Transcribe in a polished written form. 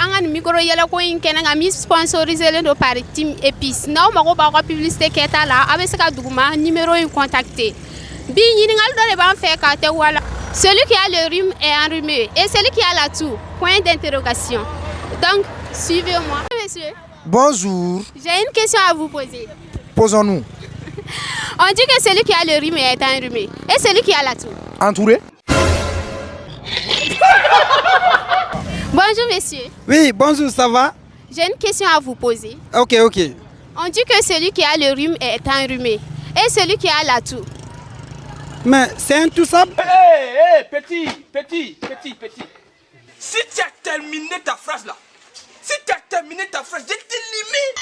an micro yɛlɛ ko in kɛnɛ kan mi sponsorisé do par Team Épice n'aw mago b'aw ka publicité kɛta la a bɛ se ka duguma numéro in contacter bi ɲininkali dɔ de b'an fɛ k'a tɛ wala celui qui a le rhume est enrhumé et celui qui a la toux point d'interrogation donc suivez-moi. Monsieur. Bonjour. J'ai une question à vous poser. Posons-nous. On dit que celui qui a le rhume est enrhumé et celui qui a la toux. Entouré. Bonjour monsieur. Oui, bonjour, ça va? J'ai une question à vous poser. Ok. On dit que celui qui a le rhume est enrhumé et celui qui a la toux. Mais c'est un tout ça. Petit. Si tu as terminé ta phrase là, je t'élimine.